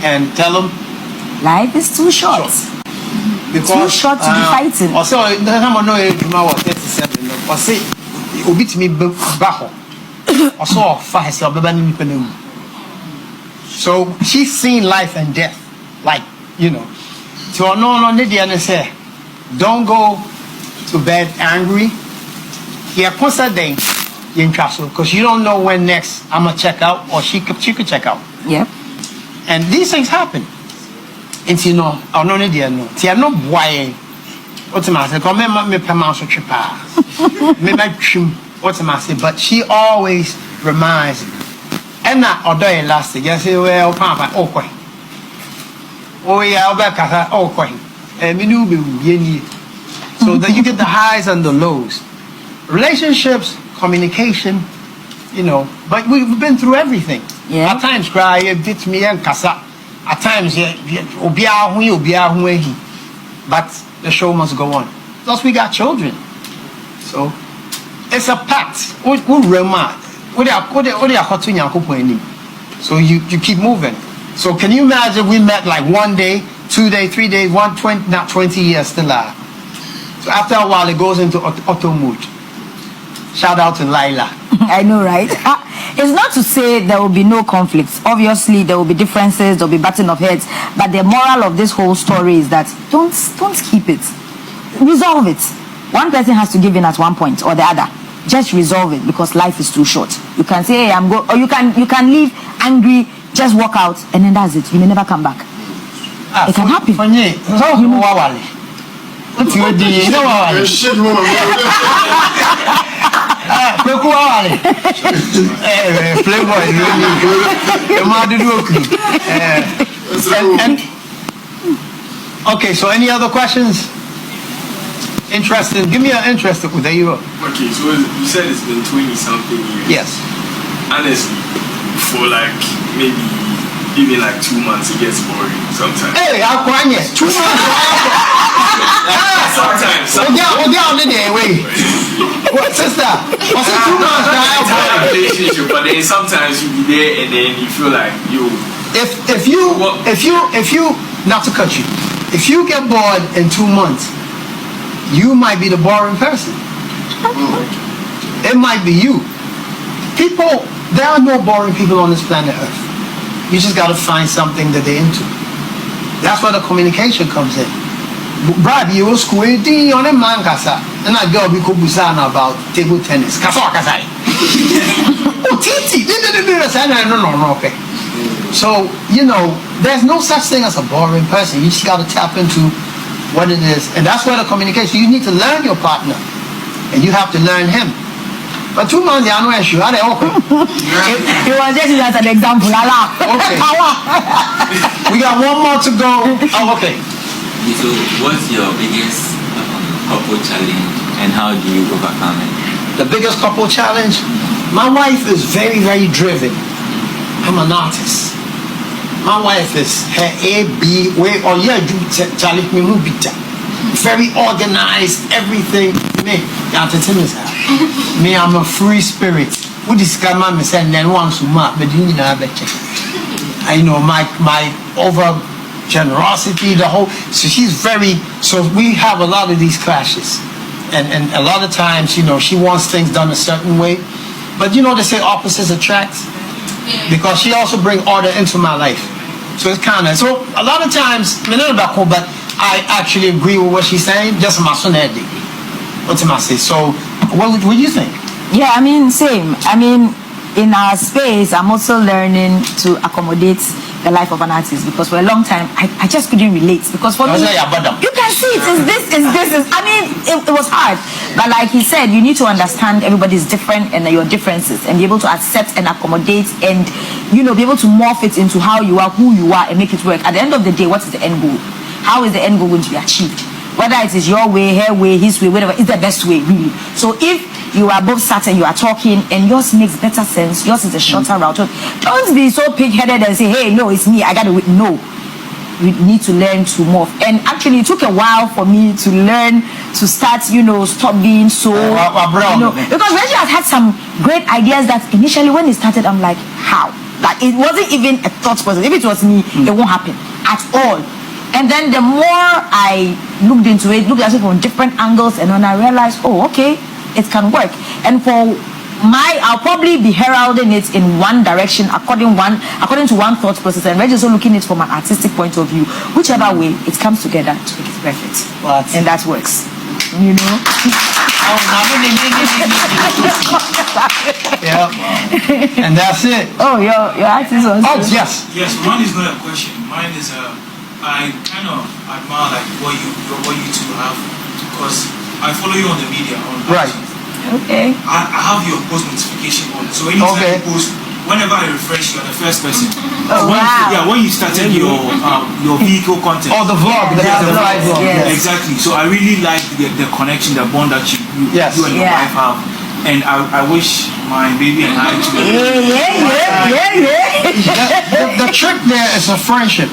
and tell them life is too short. Because too short to be fighting. Also, the time I know Juma was 37. I say, "Obit me baho." Also, fast so she's seen life and death, like So no, Lydia say, don't go to bed angry. Yeah, constantly in trouble because you don't know when next I'm gonna check out or she could check out. Yep. And these things happen. And I no Lydia no. No why. What's my say? Come me pay so cheap. Me trim. What's my say? But she always reminds. And not although elastic. You say well, papa, okay. Oh yeah, I'll back at okay. So that you get the highs and the lows. Relationships, communication, but we've been through everything. Yeah. At times, cry, it me and kasa. At times, but the show must go on. Plus, we got children. So, it's a pact. So, you keep moving. So, can you imagine we met like 1 day, 2 days, 3 days, 120, not 20 years still alive. So, after a while, it goes into auto mood. Shout out to Laila. I know, right? It's not to say there will be no conflicts. Obviously, there will be differences, there will be butting of heads. But the moral of this whole story is that don't keep it. Resolve it. One person has to give in at one point or the other. Just resolve it because life is too short. You can say, hey, I'm going, or you can leave angry, just walk out, and then that's it. You may never come back. It can happen. Okay, so any other questions? Interesting. Give me an interesting. There you go. Okay, so you said it's been 20-something years. Yes. Honestly, for like maybe even like 2 months, it gets boring sometimes. Hey, I'll cry yet. 2 months. Sometimes. We'll get on the day. Wait. What, sister? What's it 2 months? Relationship, but then sometimes you be there and then you feel like you. If you not to cut you, if you get bored in 2 months, you might be the boring person. It might be you. People, there are no boring people on this planet Earth. You just got to find something that they're into. That's where the communication comes in. Brad, you will school on a man kasa, and I go because busana about table tennis. Kasa kasa. Oh, titi. No. Okay. So there's no such thing as a boring person. You just got to tap into what it is, and that's where the communication. You need to learn your partner, and you have to learn him. But 2 months, I know issue. Are they okay? You was just as an example. Okay. We got one more to go. Oh, okay. So, what's your biggest couple challenge, and how do you overcome it? The biggest couple challenge. My wife is very, very driven. I'm an artist. My wife is her A-B way or yeah, Charlie very organized, everything. Me, I'm a free spirit. Who discover me and then once a month, but you know I know my over generosity, the whole. So she's very. So we have a lot of these clashes, and a lot of times she wants things done a certain way, but they say opposites attract, because she also brings order into my life. So it's kind of so a lot of times, but I actually agree with what she's saying. Just my son Eddie. What's my say? So what do you think? Yeah, I mean, same. I mean, in our space, I'm also learning to accommodate the life of an artist, because for a long time I just couldn't relate, because for me, you can see it is I mean, it was hard, but like he said, you need to understand everybody's different and your differences, and be able to accept and accommodate, and be able to morph it into how you are, who you are, and make it work. At the end of the day, what is the end goal? How is the end goal going to be achieved? Whether it is your way, her way, his way, whatever, it's the best way, really. So if you are both sat and you are talking and yours makes better sense, yours is a shorter route, don't be so pig-headed and say, hey, no, it's me, I gotta wait. No, we need to learn to morph. And actually it took a while for me to learn to start, stop being so because Reggie has had some great ideas that initially when he started, I'm like, how? Like it wasn't even a thought process. If it was me, it won't happen at all. And then the more I looked into it, looked at it from different angles, and when I realized, oh, okay, it can work. And for I'll probably be heralding it in one direction according to one thought process, and Reggie's also looking at it from an artistic point of view. Whichever way, it comes together to make it perfect. And that works. You know? Yeah. And that's it. Oh, your artist was. Oh, yes. Yes, mine is not a question. Mine is I kind of admire like what you two have, because I follow you on the media on Right. Okay. I have your post notification on, so anytime you post, whenever I refresh, you're the first person. Oh, wow. Yeah, when you started your vehicle content. Oh, the vlog, the live vlog. Yes. Exactly. So I really like the connection, the bond that you Yes. and your wife have, and I wish my baby and I to. The trick there is a friendship.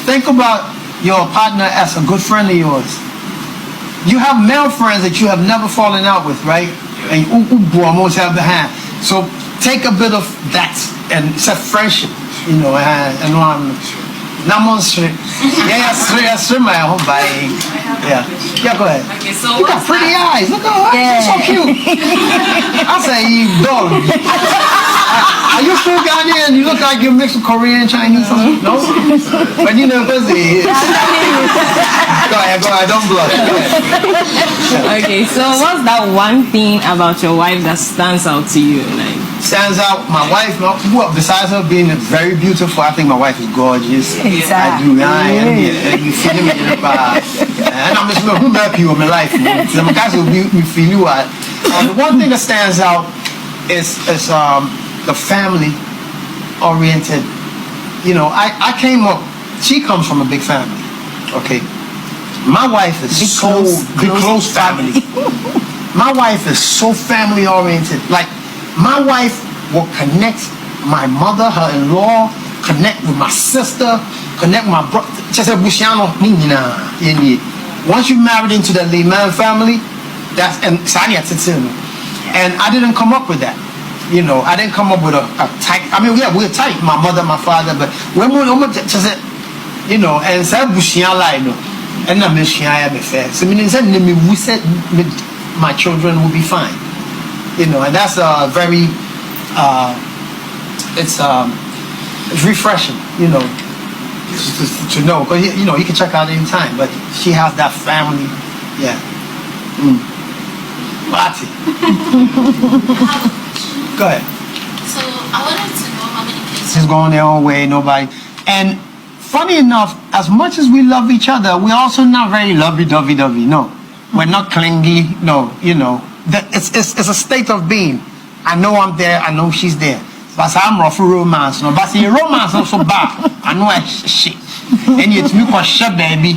Think about your partner as a good friend of yours. You have male friends that you have never fallen out with, right? And you almost have the hand. So take a bit of that and it's a friendship, you know. And yeah, go ahead. Okay, so You got pretty eyes. Look at her. She's so cute. I say, you dog. Are you still Ghanaian? You look like you're mixed with Korean, Chinese, something. No? But you know, busy. Go ahead, don't blush. okay, so what's that one thing about your wife that stands out to you? Like, Stands out, my wife, well, besides her being very beautiful, I think my wife is gorgeous. I do. You feel me in the bar. And I'm just going to help you in my life. So my guys will feel you out. The one thing that stands out is the family oriented. You know, I came up, she comes from a big family. Okay. My wife is big close family. My wife is so family oriented. Like, my wife will connect my mother, her in-law, connect with my sister, connect with my brother. Once you married into the Lehman family, and I didn't come up with that. You know, I didn't come up with a tight. I mean, yeah, we're tight, my mother, my father, but when we just, you know, and said and I'm fair. So my children will be fine. You know, and that's a very it's refreshing, you know, to know, because you know you can check out anytime, but she has that family. Go ahead. So I wanted to know how many kids. She's going their own way, nobody. And funny enough, as much as we love each other, we're also not very lovey-dovey. No, we're not clingy. No, you know. It's a state of being. I know I'm there. I know she's there. But I'm rough for romance. No, but your romance also bad. I know shit. And it's me for sure, baby.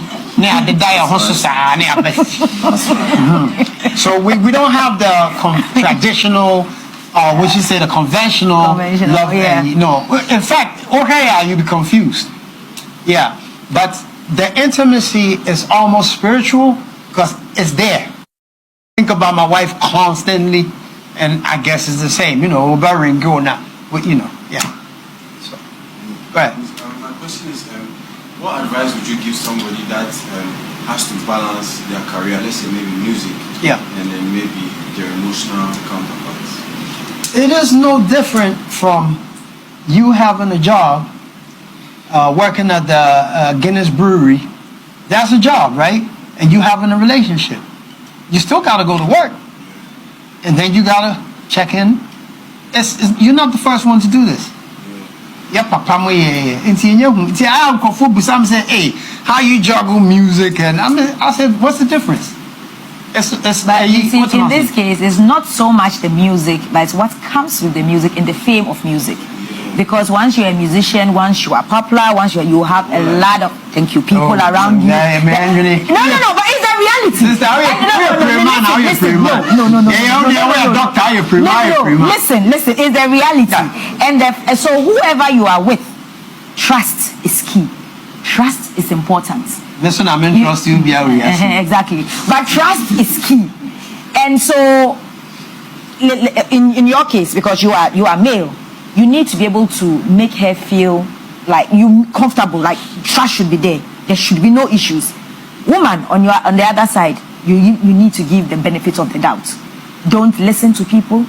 So we don't have the traditional, what you say, the conventional love. Yeah. No, in fact, okay, you'll be confused. Yeah, but the intimacy is almost spiritual because it's there. Think about my wife constantly, and I guess it's the same, you know, about ring go now, you know, yeah. So, go ahead. My question is, what advice would you give somebody that has to balance their career, let's say maybe music, and then maybe their emotional counterparts? It is no different from you having a job, working at the Guinness Brewery. That's a job, right? And you having a relationship. You still gotta go to work, and then you gotta check in. You're not the first one to do this. Yeah, papa, I'm saying, hey, how you juggle music? And I said, what's the difference? But you see, in this case, it's not so much the music, but it's what comes with the music and the fame of music. Because once you're a musician, once you are popular, once you have a lot of people around you. No, but it's a reality. Listen, it's the reality. And so whoever you are with, trust is key. Trust is important. Listen, I'm in trust you be exactly. But trust is key. And so in your case, because you are male, you need to be able to make her feel like you comfortable, like trust should be there. There should be no issues. Woman, on the other side, you need to give the benefit of the doubt. Don't listen to people.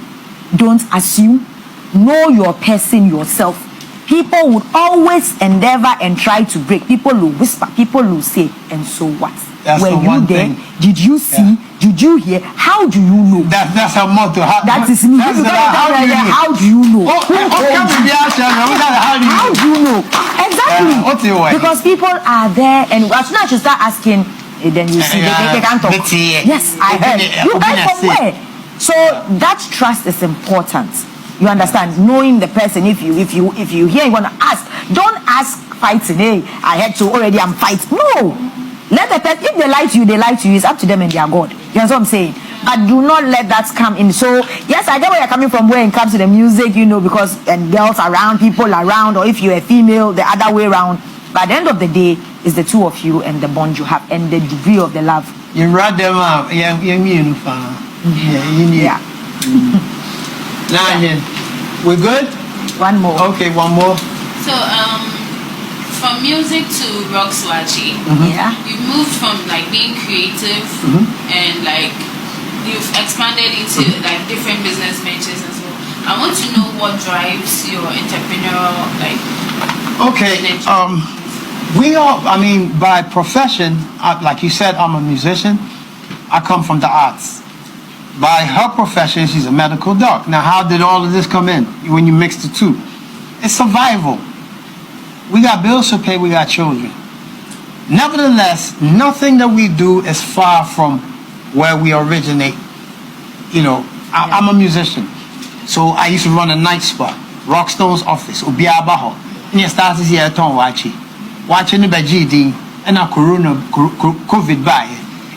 Don't assume. Know your person yourself. People would always endeavor and try to break. People will whisper. People will say, and so what? That's Were the you one there? thing. Did you see? Did you hear? How do you know? That's her motto. That is me. That's How do you know? How do you know? How do you know? Exactly. Because people are there, and as soon as you start asking, then you see they can't talk. Yes, I heard. You heard from where? So that trust is important. You understand? Knowing the person. If you hear you want to ask, don't ask fighting. Hey, I had to already. I'm fighting. No. Let the person. If they lie to you, they lie to you. It's up to them and their God. You understand what I'm saying? But do not let that come in. So yes, I get where you're coming from. Where it comes to the music, because and girls around, people around, or if you're a female, the other way around. But at the end of the day, it's the two of you and the bond you have and the degree of the love. You write them up. Yeah. Now, we good? One more. Okay, one more. So, from music to rock swatchy, you've moved from like being creative and like you've expanded into like different business ventures and so. I want to know what drives your entrepreneurial energy. We all, by profession, like you said, I'm a musician. I come from the arts. By her profession, she's a medical doc. Now, how did all of this come in when you mix the two? It's survival. We got bills to pay, we got children. Nevertheless, nothing that we do is far from where we originate. I'm a musician. So I used to run a night spot, Rockstone's office, Obiabaho. And you started here at watching the GD and a corona COVID by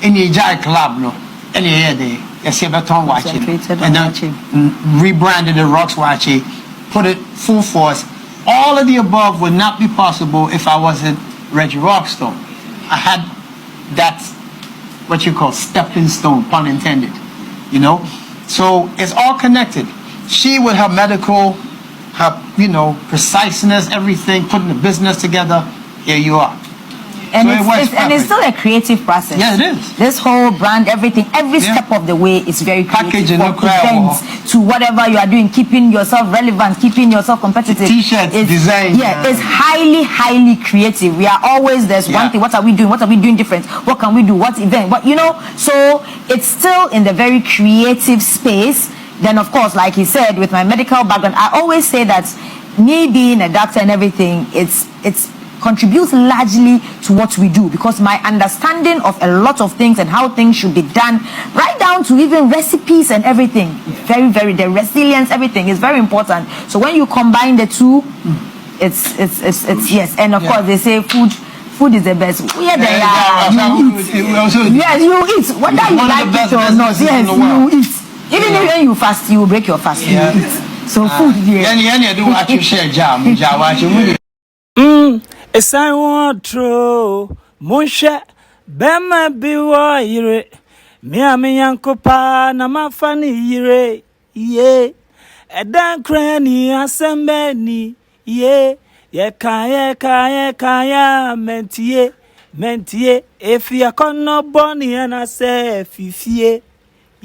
in the Jai club, no, any day. Yes, watching, and then rebranded the Rocks Watching, put it full force. All of the above would not be possible if I wasn't Reggie Rockstone. I had that, what you call stepping stone, pun intended. So it's all connected. She with her medical, her preciseness, everything, putting the business together. Here you are. And it's still a creative process. Yeah, it is. This whole brand, everything, every step of the way is very creative. Packaging, from events to whatever you are doing, keeping yourself relevant, keeping yourself competitive. T-shirts, design. Yeah, it's highly, highly creative. We are always, there's one thing, what are we doing? What are we doing different? What can we do? What event? So it's still in the very creative space. Then, of course, like he said, with my medical background, I always say that me being a doctor and everything, it's contributes largely to what we do, because my understanding of a lot of things and how things should be done, right down to even recipes and everything, very, very, the resilience, everything is very important. So when you combine the two, it's yes. And of course they say food is the best. You eat whether you like it or not. Yes, you eat. Even when you fast, you will break your fast. You eat. So food, It's I want to Munsha Bema Biwa Yire Miami Yanko Pa Namafani Yire Ye Edan Cranny Asembeni Ye Kaya Mentie if you no Bonnie and I say Fifie.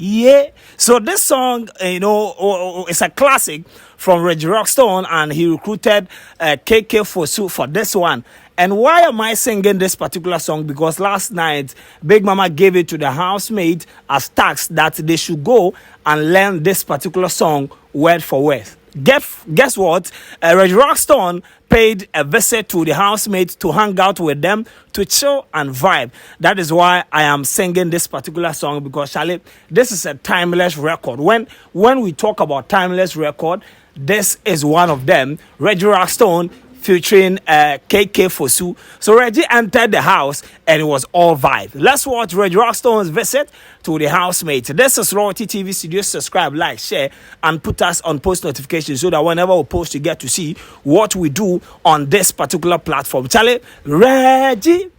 Yeah, so this song, it's a classic from Reggie Rockstone, and he recruited KK for this one. And why am I singing this particular song? Because last night, Big Mama gave it to the housemate as task that they should go and learn this particular song word for word. Guess what? Reggie Rockstone paid a visit to the housemates to hang out with them, to chill and vibe. That is why I am singing this particular song, because Charlie, this is a timeless record. When we talk about timeless record, this is one of them. Reggie Rockstone featuring KK Fosu. So Reggie entered the house and it was all vibe. Let's watch Reggie Rockstone's visit to the housemates. This is Royalty TV Studios. Subscribe, like, share, and put us on post notifications so that whenever we post, you get to see what we do on this particular platform. Charlie, Reggie,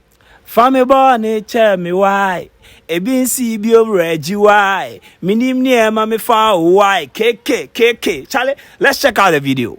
family born, tell me why. ABC bio Reggie why. Minim near mammy fa why. KK. Charlie, let's check out the video.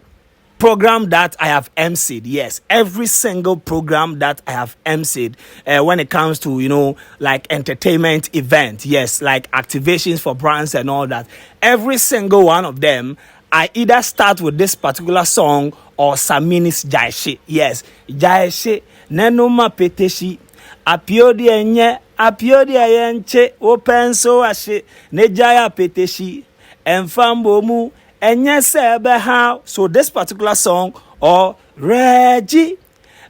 program that I have emceed, yes, every single program that I have emceed, when it comes to, you know, like entertainment event, yes, like activations for brands and all that, every single one of them, I either start with this particular song or Samini's Jaishi. Yes, Jaishi, Nenuma Peteshi, Apiodi enye, Apiodi ayenche, Open so ashe, Nejaya Peteshi, Enfambo mu, Enye sebe how. So this particular song, or Reggie,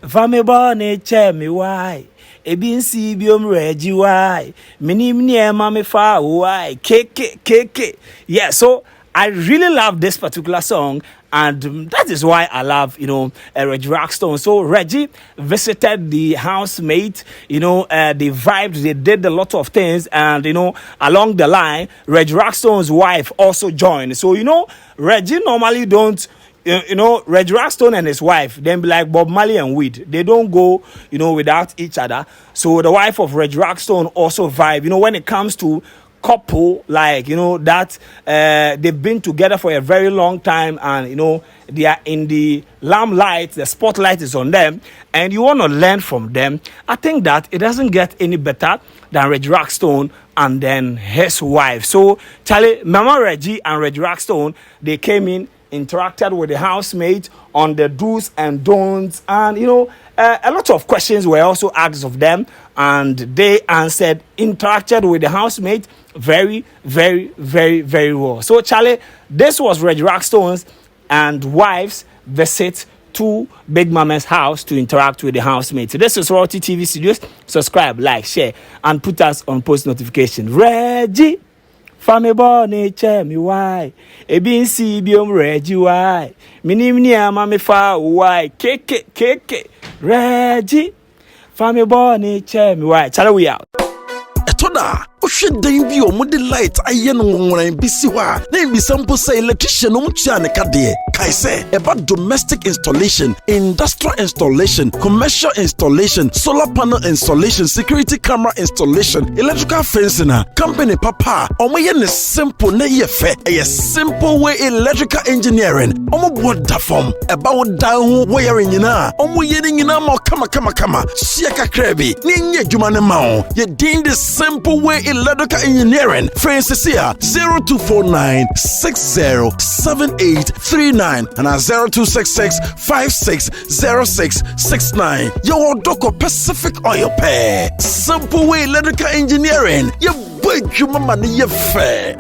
Vamebo neche mi why. Ebin si biom Reggie why. Minim nie mami fa why. Keke. Yeah, so I really love this particular song, and that is why I love, you know, Reggie Rockstone. So Reggie visited the housemate, you know, they vibed, they did a lot of things, and, you know, along the line, Reggie Rockstone's wife also joined. So, you know, Reggie normally don't, you know, Reggie Rockstone and his wife, then be like Bob Marley and Weed. They don't go, you know, without each other. So the wife of Reggie Rockstone also vibe, you know, when it comes to couple, like, you know, that they've been together for a very long time, and, you know, they are in the limelight, the spotlight is on them, and you want to learn from them. I think that it doesn't get any better than Reggie Rockstone and then his wife. So Charlie, Mama Reggie and Reggie Rockstone, they came in, interacted with the housemate on the do's and don'ts, and, you know, a lot of questions were also asked of them, and they answered, interacted with the housemate very, very, very, very well. So Charlie, this was Reggie Rockstone's and wife's visit to Big Mama's house to interact with the housemate. So this is Royalty TV Studios. Subscribe, like, share, and put us on post notification. Reggie, Fami born che mi why. Ebin si biom Reggie why. Minim ni mami fa why. Keke. Reggie, Fami born che mi why. Charlie, we out. Etoda, ohwe dan bi o mo de light aye no nworan bi si ho a na bi sample say electrician no mtua ne kade kai say about domestic installation, industrial installation, commercial installation, solar panel installation, security camera installation, electrical fencing, company papa omo ye ne simple na ye fe a simple way electrical engineering omo board da form about da ho wiring nyina omo ye ni nyina ma kama sia kakra bi ni nye adwuma ne ma o ye din the simple way electrical engineering. Francis here 0249 607839 and 0266 560669. Your Doko Pacific Oil Pair. Simple way electrical engineering. You big you mama ni ye fair.